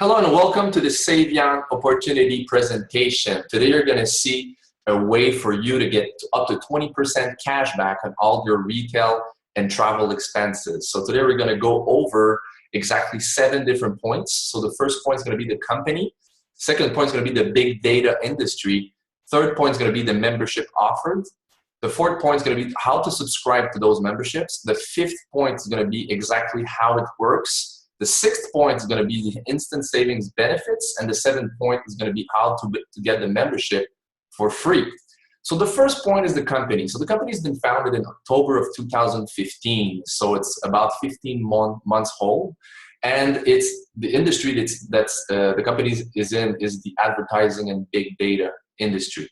Hello and welcome to the Saivian opportunity presentation. Today you're going to see a way for you to get up to 20% cash back on all your retail and travel expenses. So today we're going to go over exactly 7 different points. So the first point is going to be the company. Second point is going to be the big data industry. Third point is going to be the membership offered. The fourth point is going to be how to subscribe to those memberships. The fifth point is going to be exactly how it works. The sixth point is going to be the instant savings benefits, and the seventh point is going to be how to get the membership for free. So the first point is the company. So the company has been founded in October of 2015, so it's about 15 months old, and it's the industry that's the company is in is the advertising and big data industry.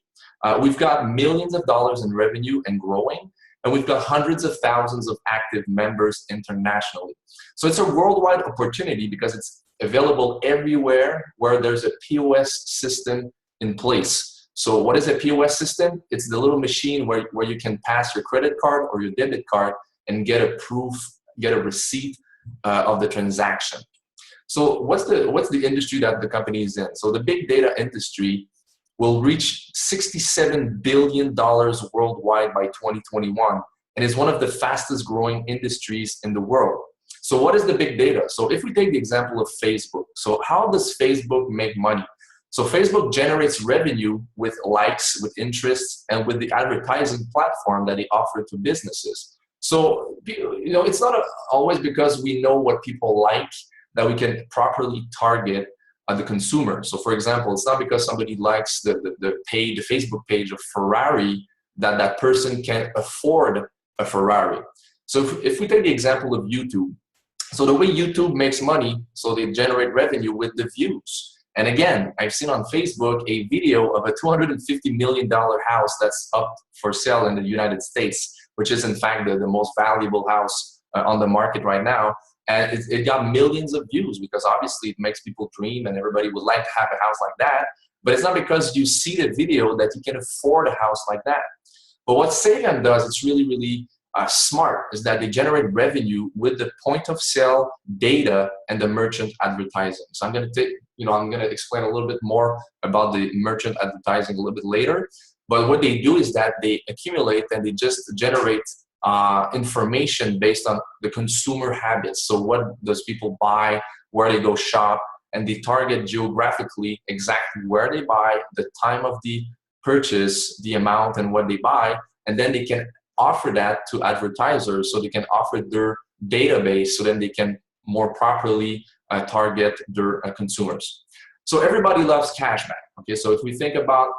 We've got millions of dollars in revenue and growing. And we've got hundreds of thousands of active members internationally. So it's a worldwide opportunity because it's available everywhere where there's a POS system in place. So what is a POS system? It's the little machine where you can pass your credit card or your debit card and get a proof, get a receipt of the transaction. So what's the industry that the company is in? So the big data industry will reach $67 billion worldwide by 2021 and is one of the fastest growing industries in the world. So what is the big data? So if we take the example of Facebook, so how does Facebook make money? So Facebook generates revenue with likes, with interests, and with the advertising platform that they offer to businesses. So, it's not always because we know what people like that we can properly target the consumer. So for example, it's not because somebody likes the Facebook page of Ferrari that person can afford a Ferrari. So if we take the example of YouTube, so the way YouTube makes money, so they generate revenue with the views. And again, I've seen on Facebook a video of a $250 million house that's up for sale in the United States, which is in fact the most valuable house on the market right now. And it got millions of views because obviously it makes people dream and everybody would like to have a house like that. But it's not because you see the video that you can afford a house like that. But what Saivian does, it's really, really smart, is that they generate revenue with the point of sale data and the merchant advertising. So I'm going to explain a little bit more about the merchant advertising a little bit later. But what they do is that they accumulate and they just generate information based on the consumer habits. So what does people buy, where they go shop, and they target geographically exactly where they buy, the time of the purchase, the amount, and what they buy, and then they can offer that to advertisers so they can offer their database so then they can more properly target their consumers. So everybody loves cashback. Okay, so if we think about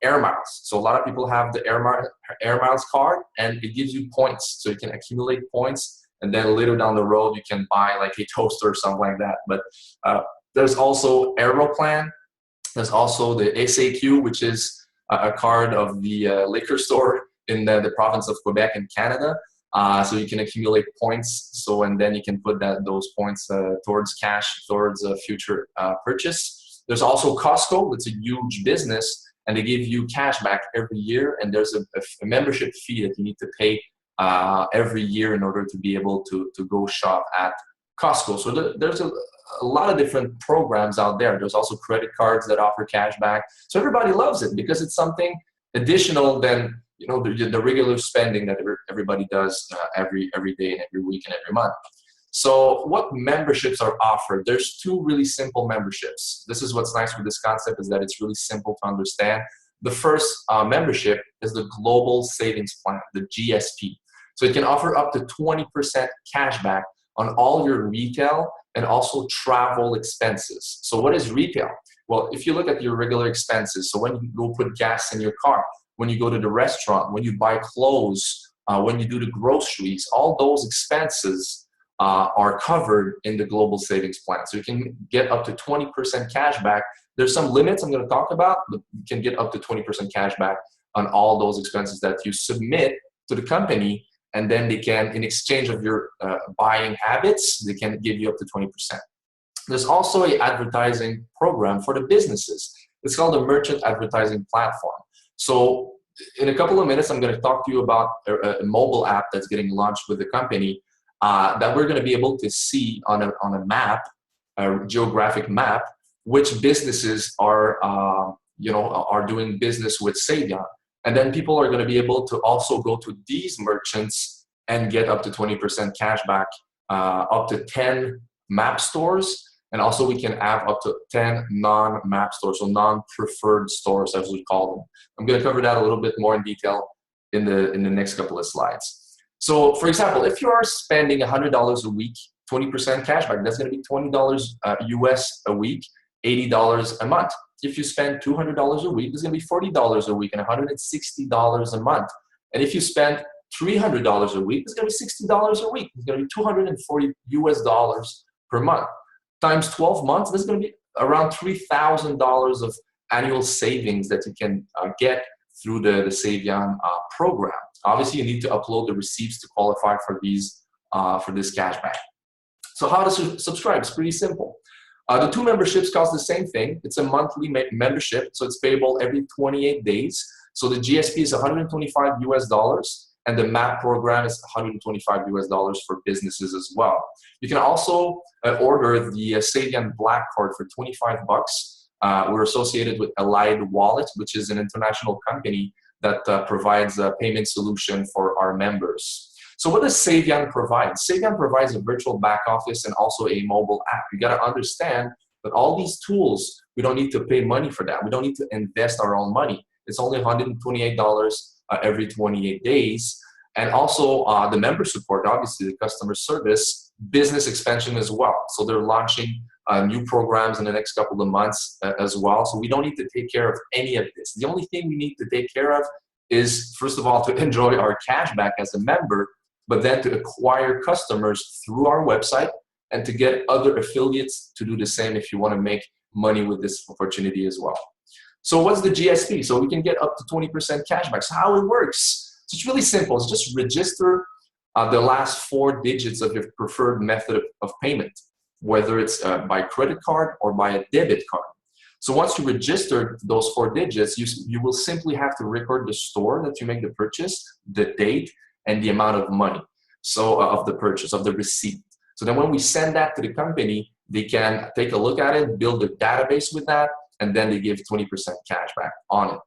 air miles. So a lot of people have the air miles card, and it gives you points. So you can accumulate points, and then later down the road, you can buy like a toaster or something like that. But there's also Aeroplan. There's also the SAQ, which is a card of the liquor store in the province of Quebec in Canada. So you can accumulate points. So, and then you can put those points towards cash, towards a future purchase. There's also Costco. It's a huge business, and they give you cash back every year, and there's a membership fee that you need to pay every year in order to be able to go shop at Costco. So there's a lot of different programs out there. There's also credit cards that offer cash back. So everybody loves it because it's something additional than the regular spending that everybody does every day and every week and every month. So what memberships are offered? There's 2 really simple memberships. This is what's nice with this concept, is that it's really simple to understand. The first membership is the Global Savings Plan, the GSP. So it can offer up to 20% cash back on all your retail and also travel expenses. So what is retail? Well, if you look at your regular expenses, so when you go put gas in your car, when you go to the restaurant, when you buy clothes, when you do the groceries, all those expenses are covered in the Global Savings Plan. So you can get up to 20% cash back. There's some limits I'm going to talk about, but you can get up to 20% cash back on all those expenses that you submit to the company, and then they can, in exchange of your buying habits, they can give you up to 20%. There's also an advertising program for the businesses. It's called the Merchant Advertising Platform. So in a couple of minutes, I'm going to talk to you about a mobile app that's getting launched with the company that we're going to be able to see on a map geographic map which businesses are are doing business with Saivian. And then people are going to be able to also go to these merchants and get up to 20% cash back, up to 10 map stores. And also we can have up to 10 non-map stores, so non-preferred stores as we call them. I'm going to cover that a little bit more in detail in the next couple of slides. So for example, if you are spending $100 a week, 20% cashback, that's going to be $20 US a week, $80 a month. If you spend $200 a week, it's going to be $40 a week and $160 a month. And if you spend $300 a week, it's going to be $60 a week. It's going to be $240 US per month. Times 12 months, that's going to be around $3,000 of annual savings that you can get through the Saivian program. Obviously, you need to upload the receipts to qualify for these for this cashback. So how to subscribe? It's pretty simple. The two memberships cost the same thing. It's a monthly membership, so it's payable every 28 days. So the GSP is $125 US, and the MAP program is $125 US for businesses as well. You can also order the Saivian Black Card for 25 bucks. We're associated with Allied Wallet, which is an international company that provides a payment solution for our members. So what does Saivian provide? Saivian provides a virtual back office and also a mobile app. You got to understand that all these tools, we don't need to pay money for that. We don't need to invest our own money. It's only $128 every 28 days. And also the member support, obviously the customer service, business expansion as well. So they're launching new programs in the next couple of months as well. So we don't need to take care of any of this. The only thing we need to take care of is, first of all, to enjoy our cashback as a member, but then to acquire customers through our website and to get other affiliates to do the same if you want to make money with this opportunity as well. So what's the GSP? So we can get up to 20% cashback. So how it works? So it's really simple. It's just register the last 4 digits of your preferred method of payment, whether it's by credit card or by a debit card. So once you register those 4 digits, you will simply have to record the store that you make the purchase, the date, and the amount of money, so of the purchase, of the receipt. So then when we send that to the company, they can take a look at it, build a database with that, and then they give 20% cash back on it.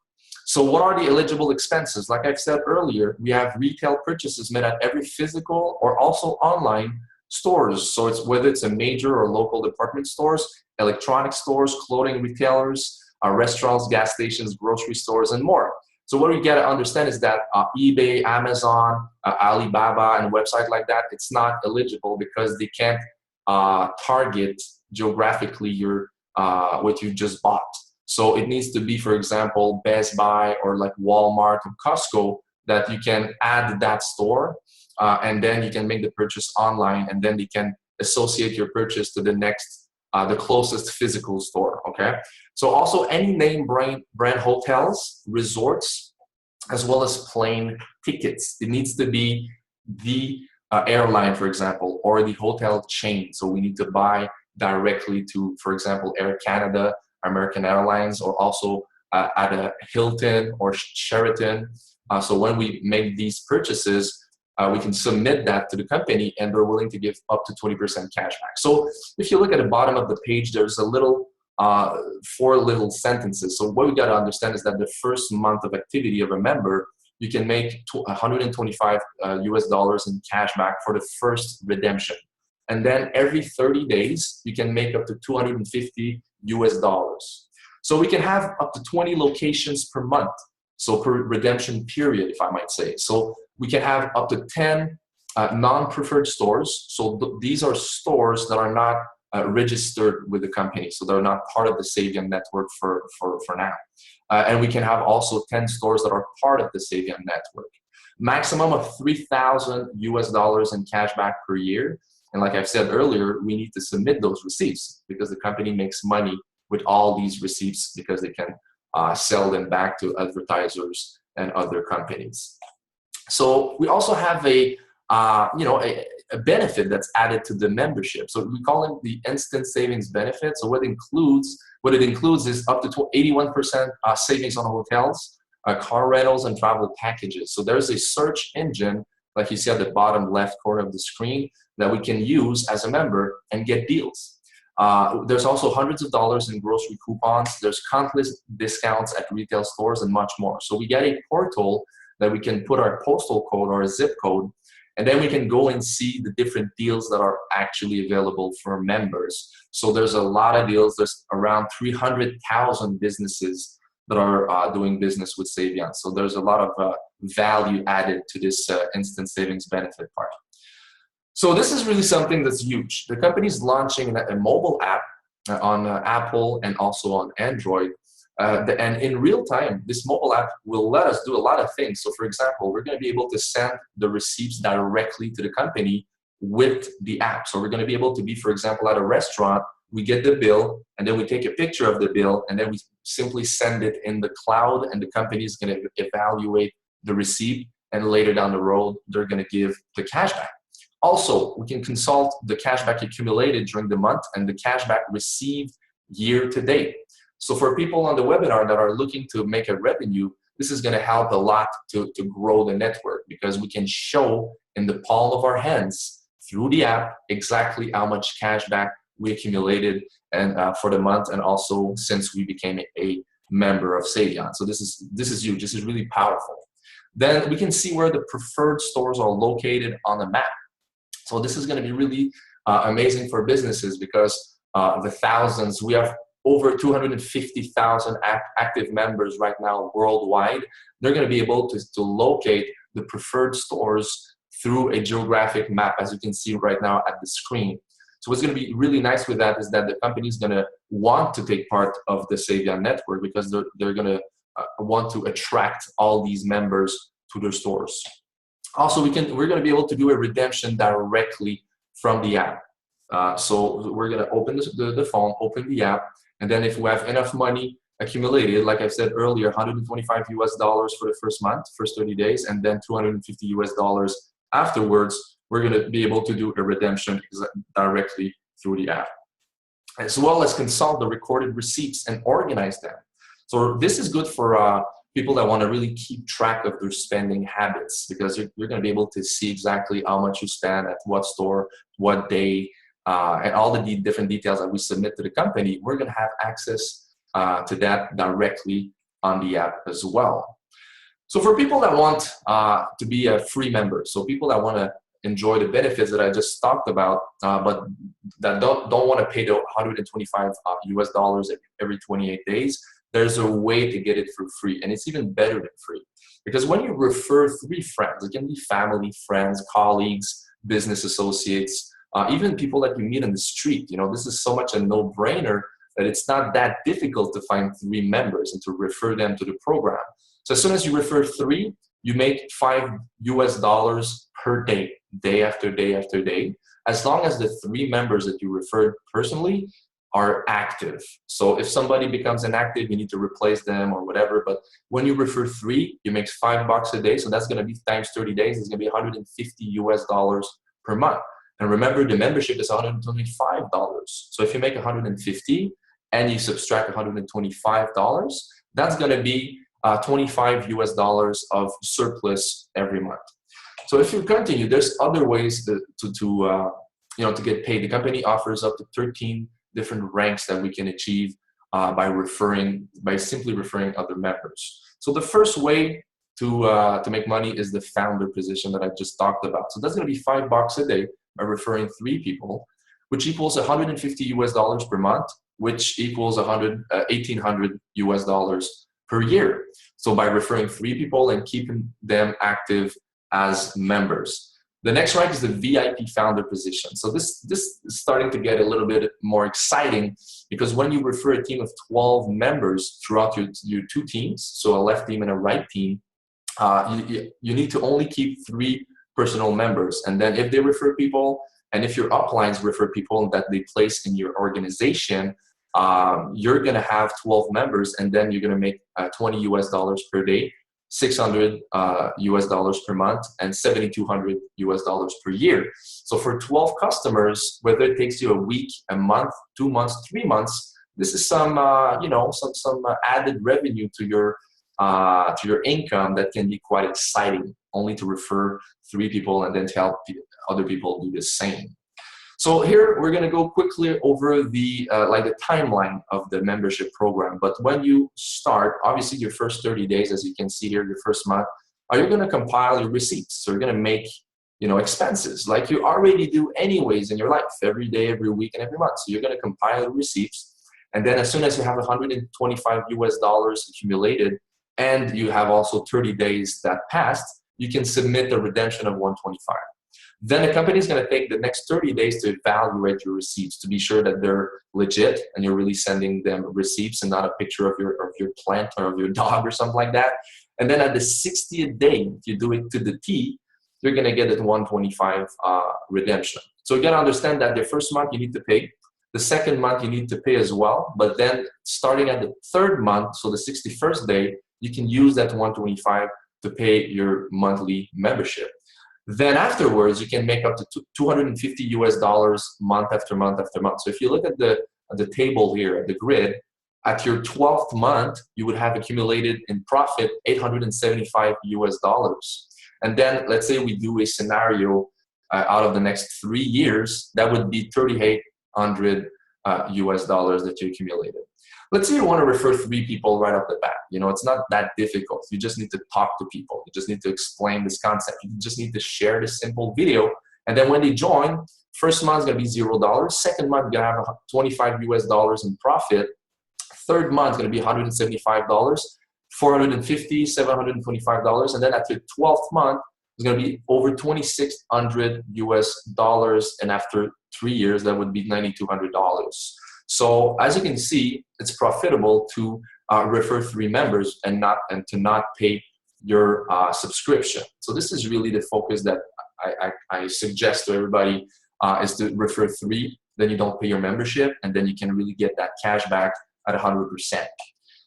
So what are the eligible expenses? Like I said earlier, we have retail purchases made at every physical or also online stores. So it's whether it's a major or local department stores, electronic stores, clothing retailers, restaurants, gas stations, grocery stores, and more. So what we got to understand is that eBay, Amazon, Alibaba, and a website like that, it's not eligible because they can't target geographically your what you just bought. So it needs to be, for example, Best Buy or like Walmart or Costco that you can add that store and then you can make the purchase online and then they can associate your purchase to the next, the closest physical store, okay? So also any name brand hotels, resorts, as well as plane tickets. It needs to be the airline, for example, or the hotel chain. So we need to buy directly to, for example, Air Canada, American Airlines, or also at a Hilton or Sheraton. So when we make these purchases, we can submit that to the company and they're willing to give up to 20% cash back. So if you look at the bottom of the page, there's a little 4 little sentences. So what we got to understand is that the first month of activity of a member, you can make $125 US in cash back for the first redemption. And then every 30 days, you can make up to $250 US. So we can have up to 20 locations per month. So per redemption period, if I might say. So we can have up to 10 non-preferred stores. So these are stores that are not registered with the company. So they're not part of the Saivian network for now. And we can have also 10 stores that are part of the Saivian network. Maximum of $3,000 US in cash back per year. And like I've said earlier, we need to submit those receipts because the company makes money with all these receipts because they can sell them back to advertisers and other companies. So we also have a benefit that's added to the membership. So we call it the instant savings benefit. So what it includes is up to 81% savings on hotels, car rentals, and travel packages. So there's a search engine, like you see at the bottom left corner of the screen, that we can use as a member and get deals. There's also hundreds of dollars in grocery coupons. There's countless discounts at retail stores and much more. So we get a portal that we can put our postal code or a zip code, and then we can go and see the different deals that are actually available for members. So there's a lot of deals. There's around 300,000 businesses that are doing business with Saivian. So there's a lot of value added to this instant savings benefit part. So this is really something that's huge. The company is launching a mobile app on Apple and also on Android. And in real time, this mobile app will let us do a lot of things. So for example, we're going to be able to send the receipts directly to the company with the app. So we're going to be able to be, for example, at a restaurant, we get the bill, and then we take a picture of the bill, and then we simply send it in the cloud, and the company is going to evaluate the receipt, and later down the road, they're going to give the cashback. Also, we can consult the cashback accumulated during the month and the cashback received year to date. So for people on the webinar that are looking to make a revenue, this is going to help a lot to grow the network, because we can show in the palm of our hands through the app exactly how much cashback we accumulated and for the month, and also since we became a member of Saivian. So this is huge. This is really powerful. Then we can see where the preferred stores are located on the map. So this is going to be really amazing for businesses, because the thousands, we have over 250,000 active members right now worldwide. They're going to be able to locate the preferred stores through a geographic map, as you can see right now at the screen. So what's going to be really nice with that is that the company is going to want to take part of the Saivian network, because they're going to want to attract all these members to their stores. Also, we're going to be able to do a redemption directly from the app. So we're going to open the phone, open the app, and then if we have enough money accumulated, like I said earlier, $125 for the first month, first 30 days, and then $250 afterwards, we're going to be able to do a redemption directly through the app, as well as consult the recorded receipts and organize them. So this is good for people that want to really keep track of their spending habits, because you're going to be able to see exactly how much you spend at what store, what day, and all the different details that we submit to the company. We're going to have access to that directly on the app as well. So for people that want to be a free member, so people that want to enjoy the benefits that I just talked about, but that don't want to pay the $125 every 28 days, there's a way to get it for free, and it's even better than free. Because when you refer 3 friends, it can be family, friends, colleagues, business associates, even people that you meet on the street, this is so much a no-brainer that it's not that difficult to find 3 members and to refer them to the program. So as soon as you refer 3, you make $5 per day, day after day after day, as long as the 3 members that you referred personally are active. So if somebody becomes inactive, you need to replace them or whatever. But when you refer 3, you make $5 a day. So that's going to be times 30 days. It's going to be $150 per month. And remember, the membership is $125. So if you make $150 and you subtract $125, that's going to be $25 of surplus every month. So if you continue, there's other ways to get paid. The company offers up to 13 different ranks that we can achieve by simply referring other members. So the first way to make money is the founder position that I just talked about. So that's going to be $5 a day by referring 3 people, which equals $150 per month, which equals $1,800 per year. So by referring 3 people and keeping them active as members. The next rank is the VIP founder position. So this is starting to get a little bit more exciting, because when you refer a team of 12 members throughout your 2 teams, so a left team and a right team, you need to only keep 3 personal members. And then if they refer people, and if your uplines refer people that they place in your organization, you're going to have 12 members, and then you're going to make $20 per day, $600 per month, and $7,200 per year. So for 12 customers, whether it takes you a week, a month, 2 months, 3 months, this is some added revenue to your income that can be quite exciting, only to refer 3 people and then to help other people do the same. So here we're going to go quickly over the like the timeline of the membership program. But when you start, obviously your first 30 days, as you can see here, your first month, you're going to compile your receipts. So you're going to make, you know, expenses like you already do anyways in your life, every day, every week, and every month. So you're going to compile your receipts, and then as soon as you have $125 accumulated, and you have also 30 days that passed, you can submit the redemption of 125. Then the company is going to take the next 30 days to evaluate your receipts to be sure that they're legit and you're really sending them receipts and not a picture of your plant or of your dog or something like that. And then at the 60th day, if you do it to the T, you're going to get it 125 redemption. So you got to understand that the first month you need to pay. The second month you need to pay as well. But then starting at the third month, so the 61st day, you can use that 125 to pay your monthly membership. Then afterwards, you can make up to $250 month after month after month. So if you look at the table here, at the grid, at your 12th month, you would have accumulated in profit $875. And then let's say we do a scenario out of the next 3 years, that would be $3,800 that you accumulated. Let's say you want to refer 3 people right off the bat. You know, it's not that difficult. You just need to talk to people. You just need to explain this concept. You just need to share this simple video. And then when they join, first month is going to be $0. Second month, you're going to have $25 in profit. Third month is going to be $175, $450, $725. And then at your 12th month, it's going to be over $2,600. And after 3 years, that would be $9,200. So as you can see, it's profitable to refer 3 members and to not pay your subscription. So this is really the focus that I suggest to everybody is to refer 3, then you don't pay your membership, and then you can really get that cash back at 100%.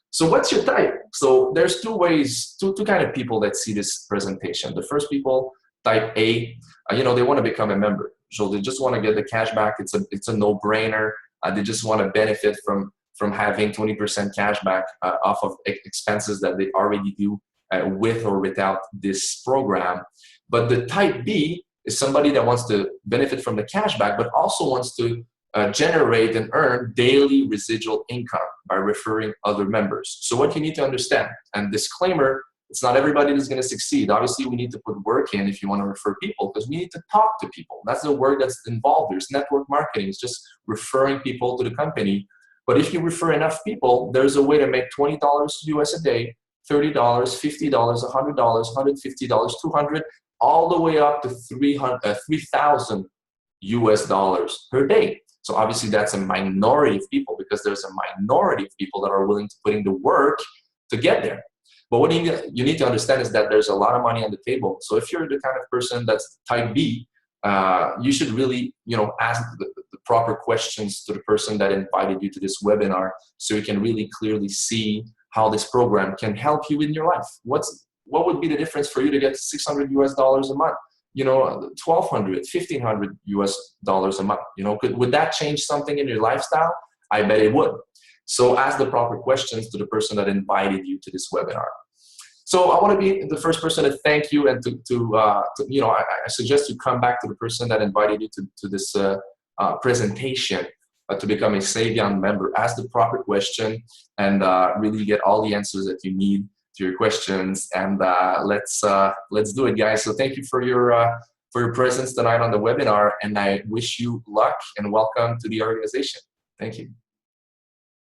So what's your type? So there's 2 ways, two kind of people that see this presentation. The first people, type A, you know, they want to become a member. So they just want to get the cash back. It's a no-brainer. They just want to benefit from having 20% cash back off of expenses that they already do with or without this program. But the type B is somebody that wants to benefit from the cash back, but also wants to generate and earn daily residual income by referring other members. So what you need to understand, and disclaimer, it's not everybody that's going to succeed. Obviously, we need to put work in if you want to refer people, because we need to talk to people. That's the work that's involved. There's network marketing. It's just referring people to the company. But if you refer enough people, there's a way to make $20 US a day, $30, $50, $100, $150, $200, all the way up to $3,000 US per day. So obviously that's a minority of people, because there's a minority of people that are willing to put in the work to get there. But what you need to understand is that there's a lot of money on the table. So if you're the kind of person that's type B, you should really, you know, ask the proper questions to the person that invited you to this webinar, so you can really clearly see how this program can help you in your life. What would be the difference for you to get $600 US a month? You know, $1,200, $1,500 US a month. You know, would that change something in your lifestyle? I bet it would. So ask the proper questions to the person that invited you to this webinar. So I want to be the first person to thank you, and to you know, I suggest you come back to the person that invited you to this presentation to become a Saivian member. Ask the proper question and really get all the answers that you need to your questions. And let's do it, guys. So thank you for your presence tonight on the webinar, and I wish you luck and welcome to the organization. Thank you.